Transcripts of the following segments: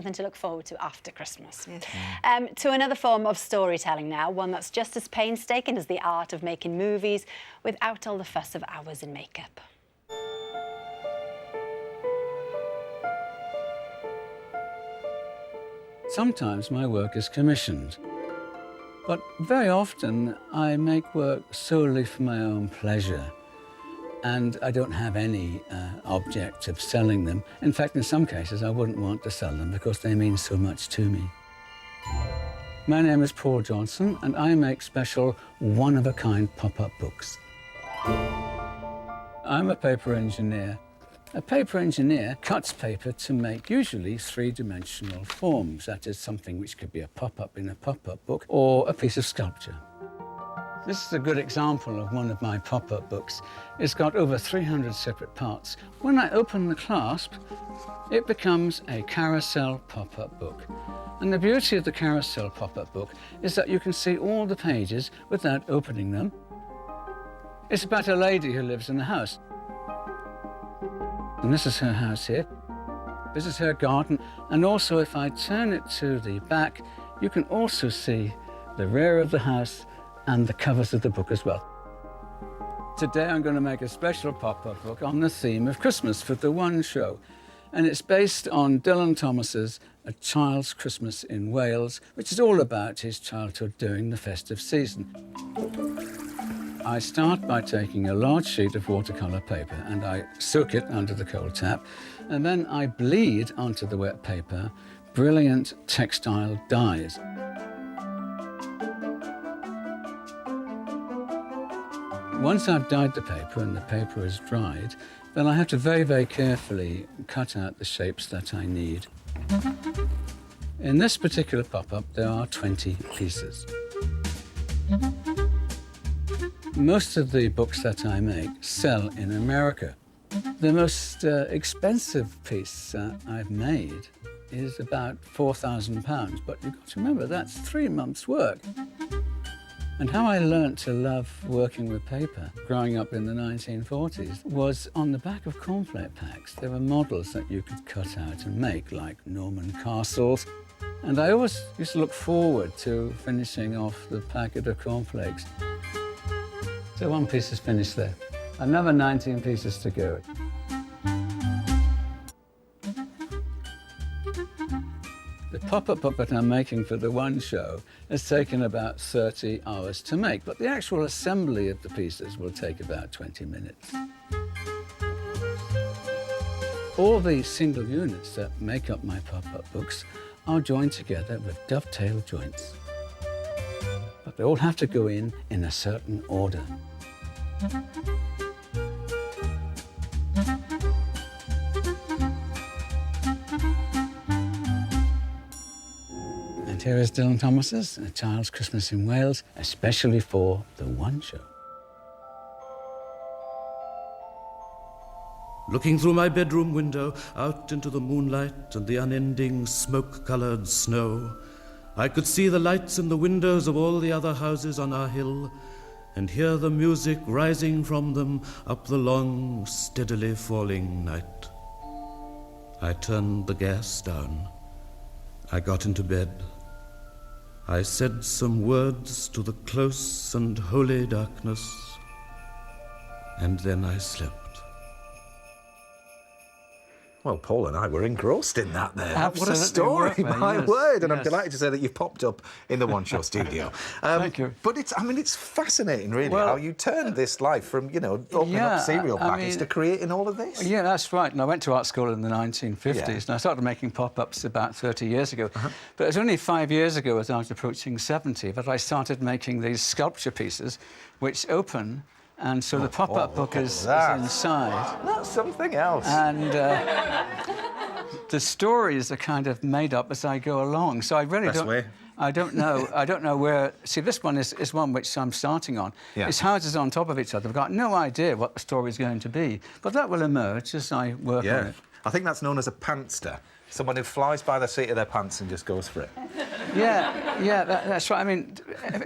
Something to look forward to after Christmas. Yeah. To another form of storytelling now, one that's just as painstaking as the art of making movies without all the fuss of hours in makeup. Sometimes my work is commissioned, but very often I make work solely for my own pleasure, and I don't have any object of selling them. In fact, in some cases, I wouldn't want to sell them because they mean so much to me. My name is Paul Johnson, and I make special one-of-a-kind pop-up books. I'm a paper engineer. A paper engineer cuts paper to make usually three-dimensional forms. That is something which could be a pop-up in a pop-up book or a piece of sculpture. This is a good example of one of my pop-up books. It's got over 300 separate parts. When I open the clasp, it becomes a carousel pop-up book. And the beauty of the carousel pop-up book is that you can see all the pages without opening them. It's about a lady who lives in a house. And this is her house here. This is her garden. And also, if I turn it to the back, you can also see the rear of the house and the covers of the book as well. Today, I'm going to make a special pop-up book on the theme of Christmas for the One Show. And it's based on Dylan Thomas's A Child's Christmas in Wales, which is all about his childhood during the festive season. I start by taking a large sheet of watercolour paper and I soak it under the cold tap, and then I bleed onto the wet paper brilliant textile dyes. Once I've dyed the paper and the paper is dried, then I have to very, very carefully cut out the shapes that I need. In this particular pop-up, there are 20 pieces. Most of the books that I make sell in America. The most expensive piece I've made is about £4,000, but you've got to remember that's 3 months' work. And how I learnt to love working with paper, growing up in the 1940s, was on the back of cornflake packs. There were models that you could cut out and make, like Norman castles. And I always used to look forward to finishing off the packet of cornflakes. So one piece is finished there. Another 19 pieces to go. The pop-up book that I'm making for the One Show has taken about 30 hours to make, but the actual assembly of the pieces will take about 20 minutes. All the single units that make up my pop-up books are joined together with dovetail joints. But they all have to go in a certain order. And here is Dylan Thomas's A Child's Christmas in Wales, especially for the One Show. Looking through my bedroom window, out into the moonlight and the unending smoke-coloured snow, I could see the lights in the windows of all the other houses on our hill and hear the music rising from them up the long, steadily falling night. I turned the gas down. I got into bed. I said some words to the close and holy darkness, and then I slept. Well, Paul and I were engrossed in that there. Absolutely. What a story, my Yes, word. And I'm yes. delighted to say that you've popped up in the One Show studio. Thank you. But it's fascinating, really, Well, how you turned this life from, opening up cereal packets to creating all of this. Yeah, that's right. And I went to art school in the 1950s, Yeah. and I started making pop-ups about 30 years ago. But it was only 5 years ago, as I was approaching 70, that I started making these sculpture pieces, which open. And so the pop-up book is inside. That's something else. And the stories are kind of made up as I go along. So I really Best don't... way. I don't know where... See, this one is one which I'm starting on. Yeah. It's houses on top of each other. I've got no idea what the story is going to be. But that will emerge as I work on it. I think that's known as a pantster. Someone who flies by the seat of their pants and just goes for it. Yeah, that's right. I mean,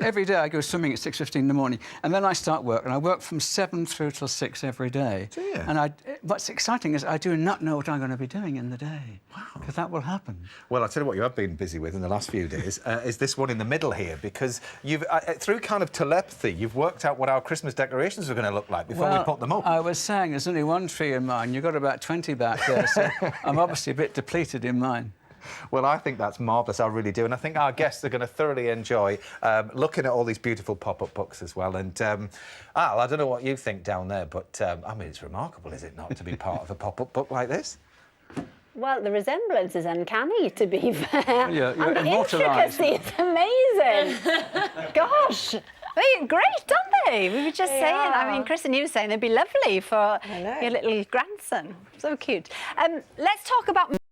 every day I go swimming at 6:15 in the morning, and then I start work, and I work from 7 through till 6 every day. Do you? And what's exciting is I do not know what I'm going to be doing in the day. Wow. Because that will happen. Well, I'll tell you what you have been busy with in the last few days is this one in the middle here, because you've, through kind of telepathy, you've worked out what our Christmas decorations are going to look like before we put them up. I was saying there's only one tree in mine. You've got about 20 back there, so I'm obviously a bit depleted in mine. Well, I think that's marvellous, I really do. And I think our guests are going to thoroughly enjoy looking at all these beautiful pop-up books as well. And, Al, I don't know what you think down there, but, I mean, it's remarkable, is it not, to be part of a pop-up book like this? Well, the resemblance is uncanny, to be fair. Yeah, and the intricacy is amazing. Gosh. They're great, aren't they? We were just saying. I mean, Chris and you were saying they'd be lovely for your little grandson. So cute. Let's talk about